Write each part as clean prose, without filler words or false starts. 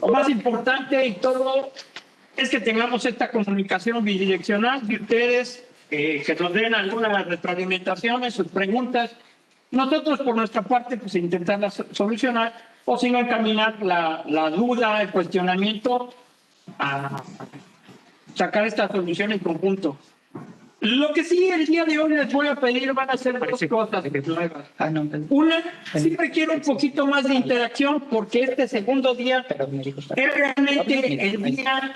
Lo más importante y todo es que tengamos esta comunicación bidireccional de ustedes, que nos den algunas retroalimentaciones, sus preguntas. Nosotros, por nuestra parte, pues intentarlas solucionar o si no, encaminar la duda, el cuestionamiento a sacar esta solución en conjunto. Lo que sí el día de hoy les voy a pedir van a ser dos cosas nuevas. Una, sí requiere un poquito más de interacción porque este segundo día es realmente el día,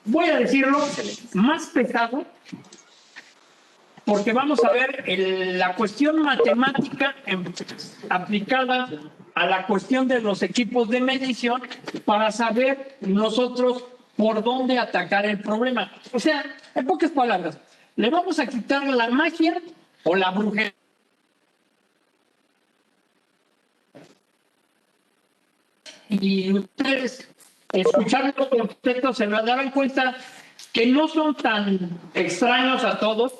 voy a decirlo, más pesado, porque vamos a ver la cuestión matemática aplicada a la cuestión de los equipos de medición para saber nosotros por dónde atacar el problema. O sea, en pocas palabras, le vamos a quitar la magia o la brujería. Y ustedes, escuchando los conceptos, se darán cuenta que no son tan extraños a todos,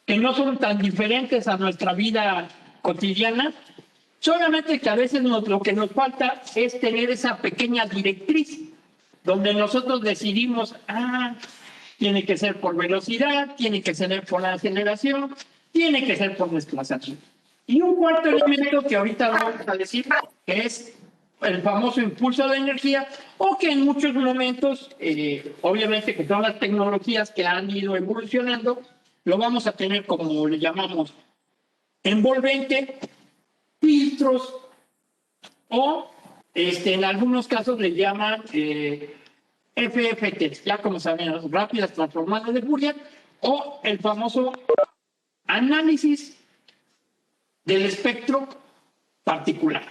que no son tan diferentes a nuestra vida cotidiana, solamente que a veces lo que nos falta es tener esa pequeña directriz donde nosotros decidimos, tiene que ser por velocidad, tiene que ser por la aceleración, tiene que ser por desplazación. Y un cuarto elemento que ahorita vamos a decir, que es el famoso impulso de energía, o que en muchos momentos, obviamente que todas las tecnologías que han ido evolucionando, lo vamos a tener como le llamamos envolvente, filtros, o en algunos casos le llaman FFT, ya como saben, las rápidas transformadas de Fourier, o el famoso análisis del espectro particular.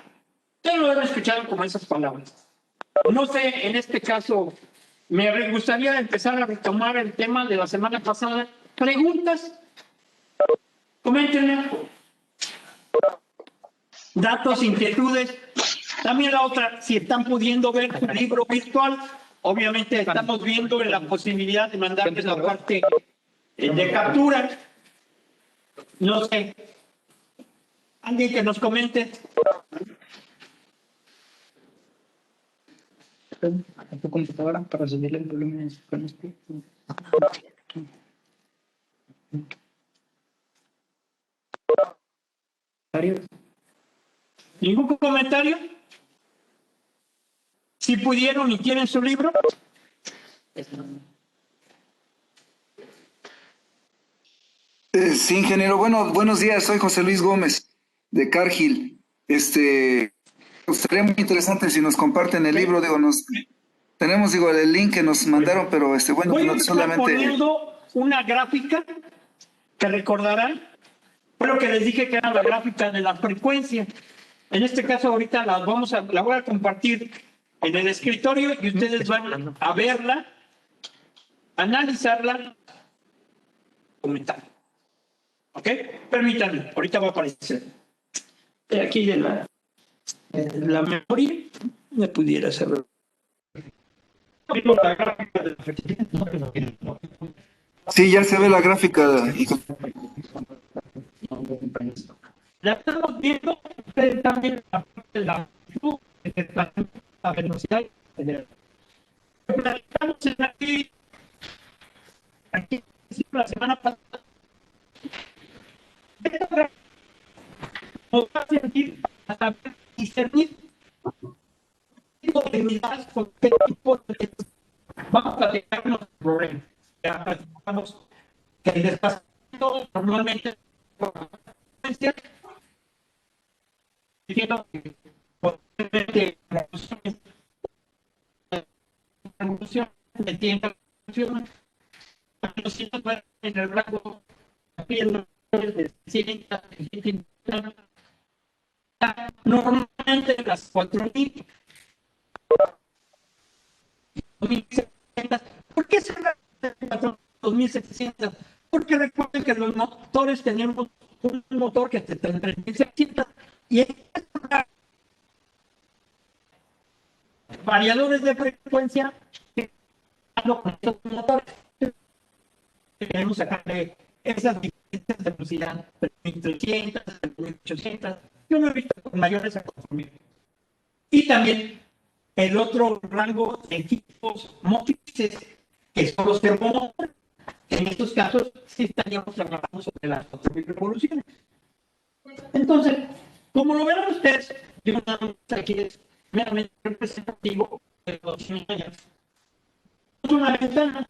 Ustedes lo han escuchado como esas palabras. No sé, en este caso, me gustaría empezar a retomar el tema de la semana pasada. ¿Preguntas? Coméntenme. Datos, inquietudes. También la otra, si están pudiendo ver su libro virtual, obviamente estamos viendo la posibilidad de mandarles la parte de captura. No sé. Alguien que nos comente. A tu computadora para subirle el volumen con este. ¿Ningún comentario? Si pudieron y tienen su libro. Sí, ingeniero. Bueno, buenos días. Soy José Luis Gómez de Cargill. Sería muy interesante si nos comparten el libro. Tenemos el link que nos mandaron, pero bueno, voy a no estar solamente. poniendo una gráfica que recordarán. Fue lo que les dije que era la gráfica de la frecuencia. En este caso, ahorita la voy a compartir en el escritorio y ustedes van a verla, analizarla, comentar. ¿Ok? Permítanme, ahorita va a aparecer. Aquí de la memoria, me pudiera saber. Sí, ya se ve la gráfica. La estamos viendo, ustedes también la parte de la longitud, la velocidad. Estamos aquí la semana pasada. Nos va a servir para discernir qué tipo de unidades con qué tipo de. Vamos a platicarnos el problema. Ya platicamos que el desplazamiento normalmente diciendo que posiblemente la revolución de tiempo la velocidad va en el rango de 100 normalmente las 4.000 2.700. ¿Por qué se da 2.700? Porque recuerden que los motores tenemos un motor que te trae 3.600 y hay variadores de frecuencia que con estos motores queremos sacarle esas diferencias de velocidad de 1.300, de 1.800. Yo no he visto con mayores a 4.000. Y también el otro rango de equipos móviles, que son los termómetros. En estos casos sí estaríamos trabajando sobre las 4.000 revoluciones. Entonces, como lo verán ustedes, yo nada más aquí es meramente representativo de los niños. Es una ventana.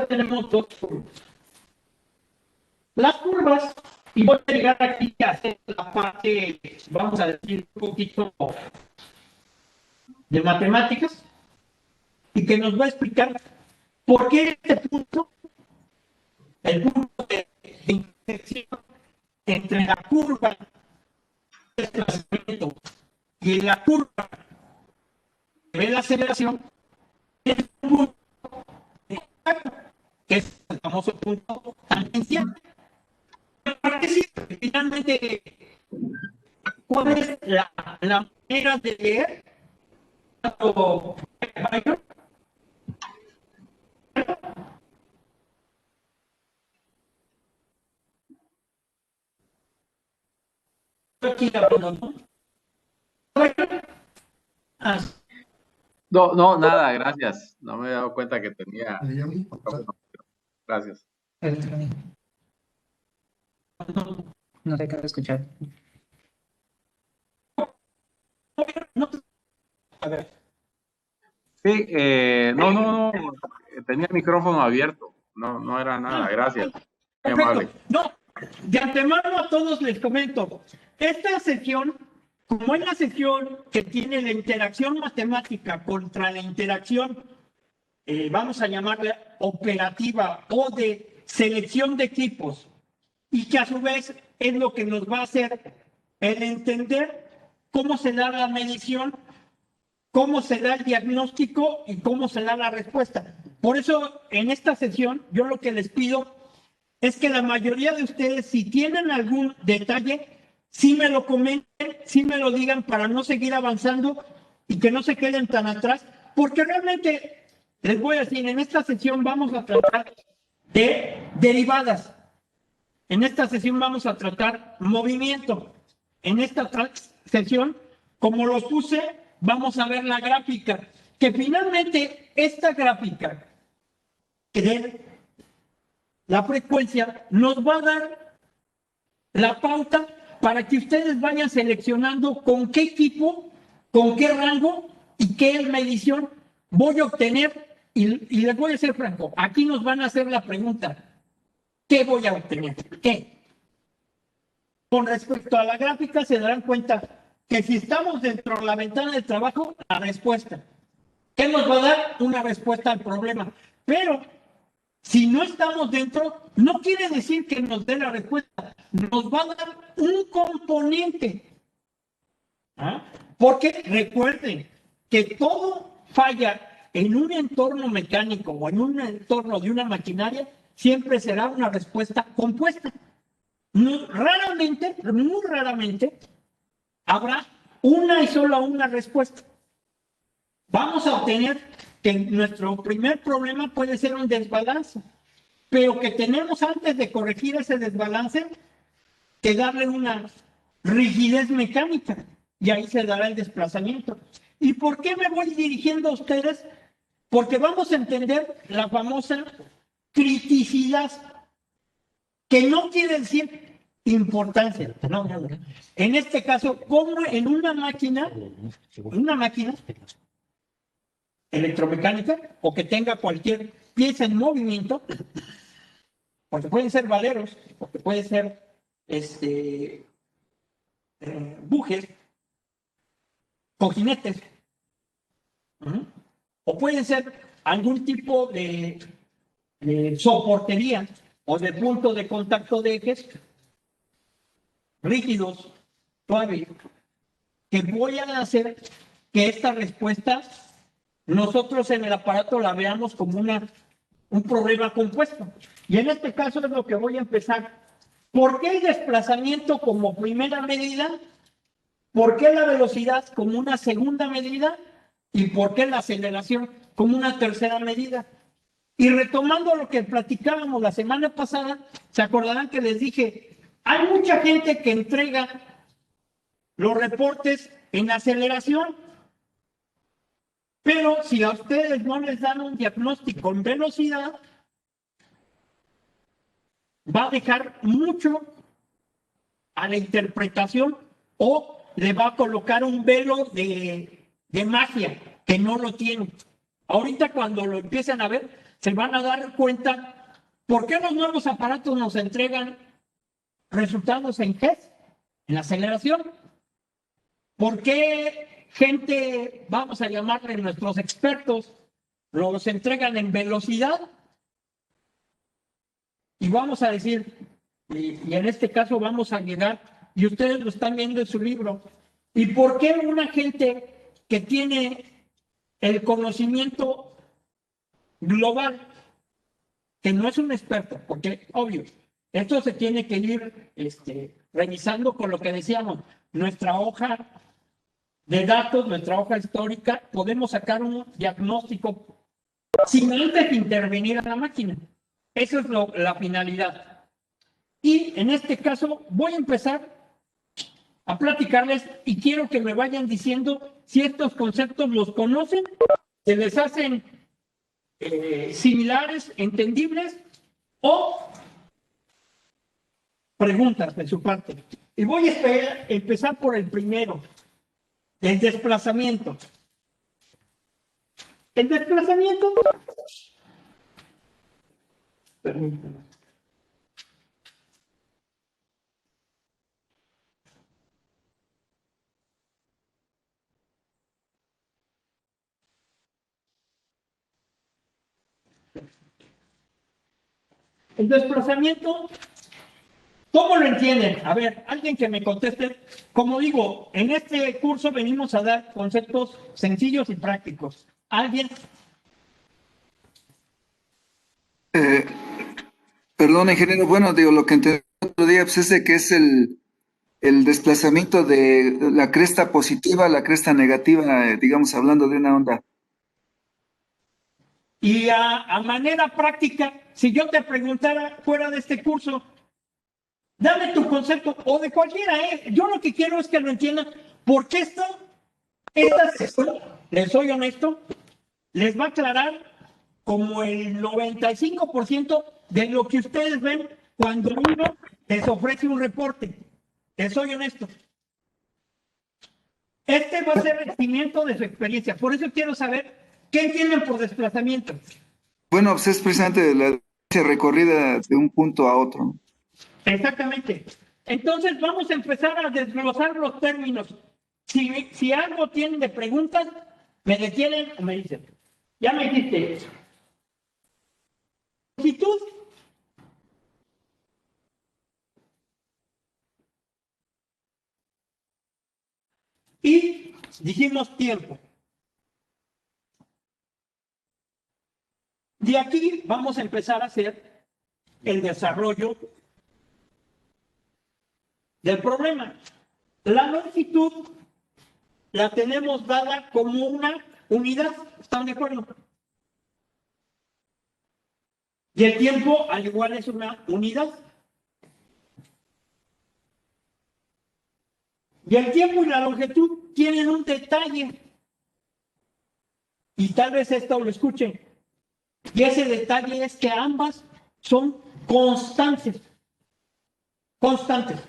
Tenemos dos curvas. Las curvas, y voy a llegar aquí a hacer la parte, vamos a decir, un poquito de matemáticas, y que nos va a explicar por qué este punto, el punto de intersección entre la curva de desplazamiento y la curva de la aceleración, es un punto exacto, que es el famoso punto tangencial. ¿Para qué sirve? Finalmente, ¿cuál es la manera de leer? Aquí ¿no? Ah, No, no, nada, gracias. No me he dado cuenta que tenía. Gracias. Electrónico. No te acabo de escuchar. no, a ver. Sí, no, tenía el micrófono abierto. No, no era nada, gracias. Muy amable. No, de antemano a todos les comento, esta sección, como es la sección que tiene la interacción matemática contra la interacción, vamos a llamarla operativa o de selección de equipos, y que a su vez es lo que nos va a hacer el entender cómo se da la medición, cómo se da el diagnóstico y cómo se da la respuesta. Por eso, en esta sesión, yo lo que les pido es que la mayoría de ustedes, si tienen algún detalle, sí me lo comenten, sí me lo digan para no seguir avanzando y que no se queden tan atrás, porque realmente, les voy a decir, en esta sesión vamos a tratar de derivadas. En esta sesión vamos a tratar movimiento. En esta sesión, como lo puse, vamos a ver la gráfica, que finalmente esta gráfica de la frecuencia nos va a dar la pauta para que ustedes vayan seleccionando con qué equipo, con qué rango y qué medición voy a obtener. Y les voy a ser franco, aquí nos van a hacer la pregunta, ¿qué voy a obtener? ¿Qué? Con respecto a la gráfica se darán cuenta que si estamos dentro de la ventana de trabajo, la respuesta. ¿Qué nos va a dar? Una respuesta al problema. Pero si no estamos dentro, no quiere decir que nos dé la respuesta. Nos va a dar un componente. ¿Ah? Porque recuerden que todo falla en un entorno mecánico o en un entorno de una maquinaria, siempre será una respuesta compuesta. Raramente, muy raramente, habrá una y solo una respuesta. Vamos a obtener que nuestro primer problema puede ser un desbalance, pero que tenemos antes de corregir ese desbalance que darle una rigidez mecánica y ahí se dará el desplazamiento. ¿Y por qué me voy dirigiendo a ustedes? Porque vamos a entender la famosa criticidad, que no quiere decir importancia. No. En este caso, como en una máquina electromecánica o que tenga cualquier pieza en movimiento, porque pueden ser valeros, porque pueden ser bujes, cojinetes, o pueden ser algún tipo de soportería o de punto de contacto de ejes rígidos, suaves, que voy a hacer que esta respuesta nosotros en el aparato la veamos como un problema compuesto. Y en este caso es lo que voy a empezar. ¿Por qué el desplazamiento como primera medida? ¿Por qué la velocidad como una segunda medida? ¿Y por qué la aceleración como una tercera medida? Y retomando lo que platicábamos la semana pasada, se acordarán que les dije, hay mucha gente que entrega los reportes en aceleración. Pero si a ustedes no les dan un diagnóstico en velocidad, va a dejar mucho a la interpretación o le va a colocar un velo de magia que no lo tiene. Ahorita cuando lo empiecen a ver, se van a dar cuenta por qué los nuevos aparatos nos entregan resultados en GES, en aceleración. ¿Por qué gente, vamos a llamarle nuestros expertos, los entregan en velocidad? Y vamos a decir, y en este caso vamos a llegar, y ustedes lo están viendo en su libro, ¿y por qué una gente que tiene el conocimiento global, que no es un experto, porque obvio, esto se tiene que ir revisando con lo que decíamos, nuestra hoja de datos, nuestra hoja histórica, podemos sacar un diagnóstico sin antes intervenir a la máquina. Esa es la finalidad. Y en este caso voy a empezar a platicarles y quiero que me vayan diciendo si estos conceptos los conocen, se les hacen similares, entendibles o preguntas de su parte. Y voy a empezar por el primero, el desplazamiento. El desplazamiento, permítanme. El desplazamiento, ¿cómo lo entienden? A ver, alguien que me conteste. Como digo, en este curso venimos a dar conceptos sencillos y prácticos. ¿Alguien? Perdón, ingeniero. Bueno, digo, lo que entendí el otro día pues, es de que es el desplazamiento de la cresta positiva a la cresta negativa, digamos, hablando de una onda. Y a manera práctica, si yo te preguntara fuera de este curso, dame tu concepto, o de cualquiera, yo lo que quiero es que lo entiendan, porque esta sesión, les soy honesto, les va a aclarar como el 95% de lo que ustedes ven cuando uno les ofrece un reporte. Les soy honesto. Este va a ser el cimiento de su experiencia. Por eso quiero saber qué entienden por desplazamiento. Bueno, pues es precisamente la distancia recorrida de un punto a otro, ¿no? Exactamente. Entonces vamos a empezar a desglosar los términos. Si algo tienen de preguntas, me detienen o me dicen. Ya me dijiste. Longitud. Y dijimos tiempo. De aquí vamos a empezar a hacer el desarrollo del problema. La longitud la tenemos dada como una unidad. ¿Están de acuerdo? Y el tiempo, al igual, es una unidad. Y el tiempo y la longitud tienen un detalle. Y tal vez esto lo escuchen. Y ese detalle es que ambas son constantes. Constantes.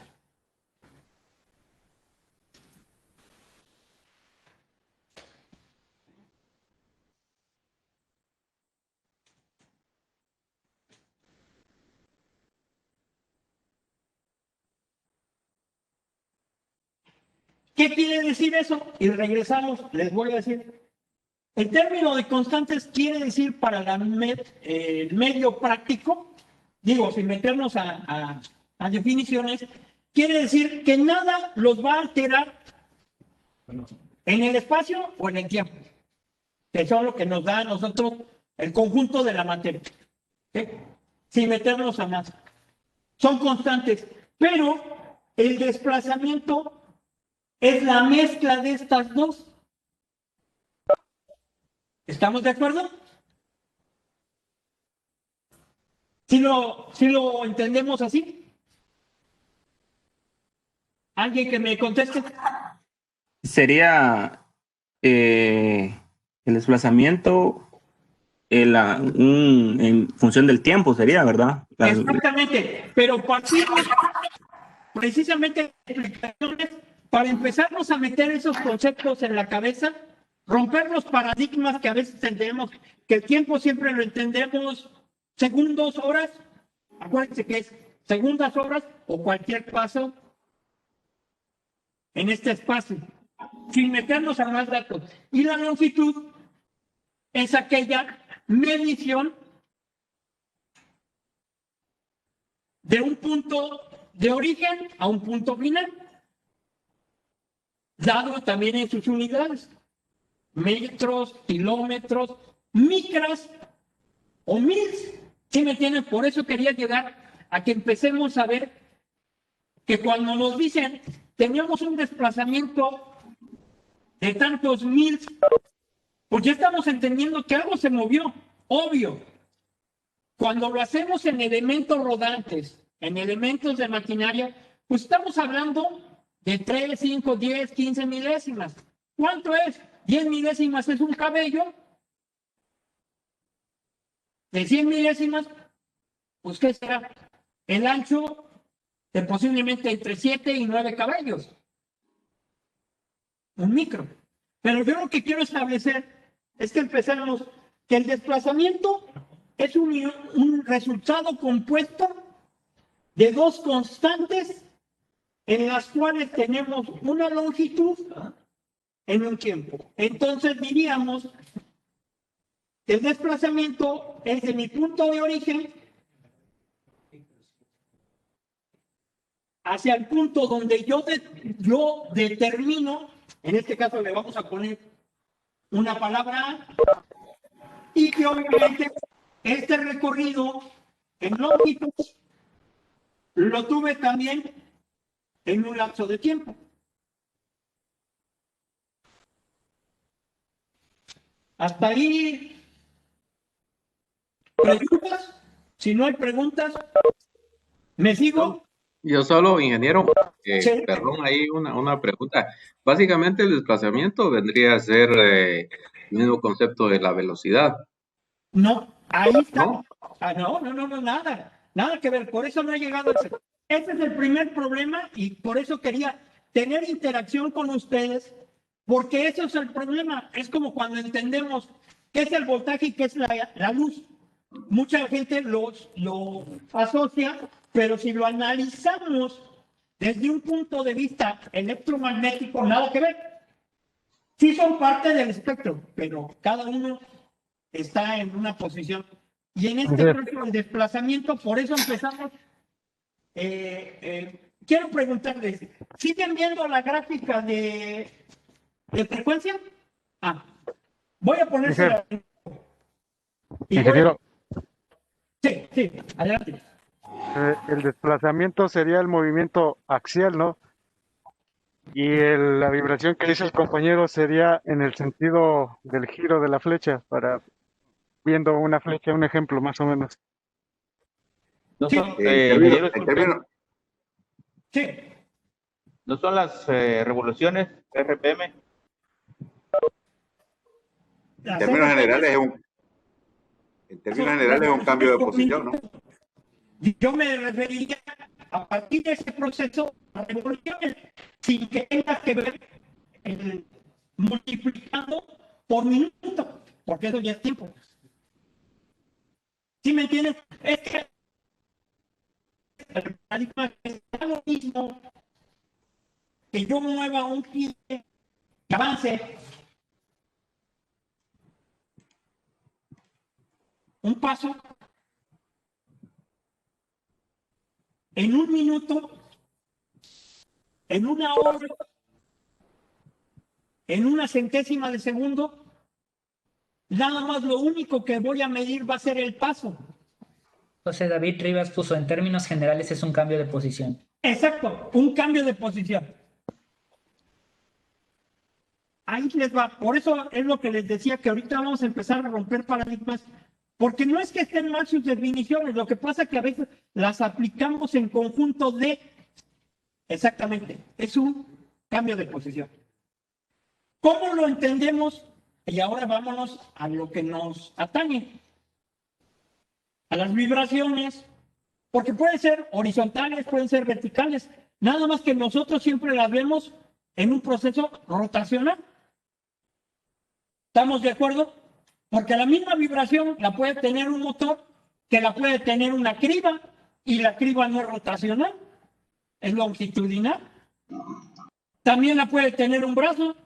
¿Qué quiere decir eso? Y regresamos, les voy a decir. El término de constantes quiere decir para el medio práctico, digo, sin meternos a definiciones, quiere decir que nada los va a alterar en el espacio o en el tiempo, que son lo que nos da a nosotros el conjunto de la materia, ¿sí? Sin meternos a más. Son constantes, pero el desplazamiento es la mezcla de estas dos. ¿Estamos de acuerdo? ¿Sí lo entendemos así? ¿Alguien que me conteste? Sería el desplazamiento en función del tiempo, sería, ¿verdad? Exactamente, pero partimos precisamente de explicaciones para empezarnos a meter esos conceptos en la cabeza, romper los paradigmas que a veces entendemos, que el tiempo siempre lo entendemos segundos, horas, acuérdense que es segundas, horas o cualquier paso en este espacio, sin meternos a más datos. Y la longitud es aquella medición de un punto de origen a un punto final, dado también en sus unidades, metros, kilómetros, micras o mils. ¿Sí me entienden? Por eso quería llegar a que empecemos a ver que cuando nos dicen teníamos un desplazamiento de tantos mils, pues ya estamos entendiendo que algo se movió, obvio. Cuando lo hacemos en elementos rodantes, en elementos de maquinaria, pues estamos hablando de 3, 5, 10, 15 milésimas. ¿Cuánto es? 10 milésimas es un cabello. De 100 milésimas, pues ¿qué será? El ancho de posiblemente entre 7 y 9 cabellos. Un micro. Pero yo lo que quiero establecer es que empecemos que el desplazamiento es un resultado compuesto de dos constantes en las cuales tenemos una longitud en un tiempo. Entonces diríamos que el desplazamiento es de mi punto de origen hacia el punto donde yo determino, en este caso le vamos a poner una palabra A, y que obviamente este recorrido en longitud lo tuve también en un lapso de tiempo. Hasta ahí, ¿preguntas? Si no hay preguntas, ¿me sigo? Yo solo, ingeniero, Sí. perdón, ahí una pregunta. Básicamente el desplazamiento vendría a ser el mismo concepto de la velocidad, No, ahí está. ¿no? No, nada que ver. Por eso no he llegado a ese. Ese es el primer problema y por eso quería tener interacción con ustedes, porque eso es el problema. Es como cuando entendemos qué es el voltaje y qué es la luz. Mucha gente lo asocia, pero si lo analizamos desde un punto de vista electromagnético, nada que ver. Sí son parte del espectro, pero cada uno está en una posición. Y en este caso, el desplazamiento, por eso empezamos. Quiero preguntarles, ¿siguen viendo la gráfica de frecuencia? Voy a ponerse. Ingeniero, Sí, adelante. el desplazamiento sería el movimiento axial, ¿no? Y la vibración que dice el compañero sería en el sentido del giro de la flecha, para viendo una flecha, un ejemplo más o menos. No Sí. son, En disculpen, términos- Sí, no son las revoluciones RPM. en términos generales es un cambio de posición, ¿no? Yo me referiría a partir de ese proceso a revoluciones, sin que tenga que ver multiplicando por minuto, porque eso ya es tiempo. ¿Sí me entiendes? Es que el paradigma es lo mismo que yo mueva un pie que avance un paso en un minuto, en una hora, en una centésima de segundo. Nada más lo único que voy a medir va a ser el paso. José David Rivas puso, en términos generales es un cambio de posición. Exacto, un cambio de posición. Ahí les va. Por eso es lo que les decía, que ahorita vamos a empezar a romper paradigmas, porque no es que estén mal sus definiciones, lo que pasa es que a veces las aplicamos en conjunto de, Exactamente, es un cambio de posición. ¿Cómo lo entendemos? Y ahora vámonos a lo que nos atañe, a las vibraciones, porque pueden ser horizontales, pueden ser verticales, nada más que nosotros siempre las vemos en un proceso rotacional. ¿Estamos de acuerdo? Porque la misma vibración la puede tener un motor que la puede tener una criba, y la criba no es rotacional, es longitudinal. También la puede tener un brazo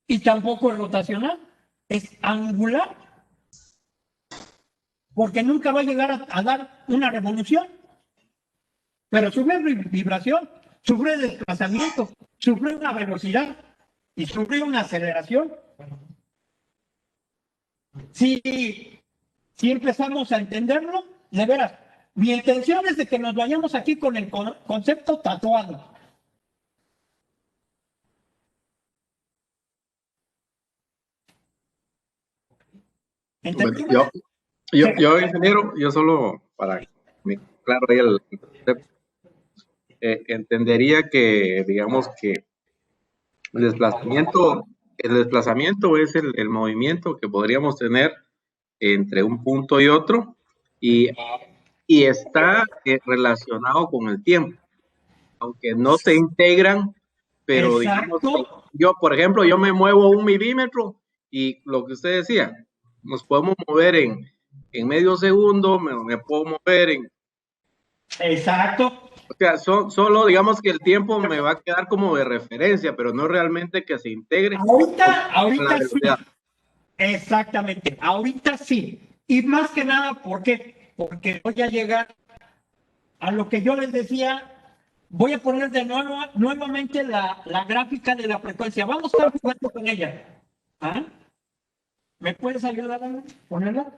y tampoco es rotacional, es angular, porque nunca va a llegar a dar una revolución, pero sufre vibración, sufre desplazamiento, sufre una velocidad y sufre una aceleración. Si empezamos a entenderlo, de veras, mi intención es de que nos vayamos aquí con el concepto tatuado. Bueno, yo, ingeniero, yo solo para me claro ahí el concepto, entendería que, digamos que el desplazamiento es el movimiento que podríamos tener entre un punto y otro, y está relacionado con el tiempo, aunque no se integran, pero digamos, yo, por ejemplo, yo me muevo 1 milímetro y lo que usted decía, nos podemos mover en medio segundo, me puedo mover en... Exacto. O sea, solo digamos que el tiempo me va a quedar como de referencia, pero no realmente que se integre. Ahorita sí. Exactamente, ahorita sí. Y más que nada, ¿por qué? Porque voy a llegar a lo que yo les decía. Voy a poner de nuevo nuevamente la gráfica de la frecuencia. Vamos a estar jugando con ella. ¿Ah? ¿Me puedes ayudar a ponerla?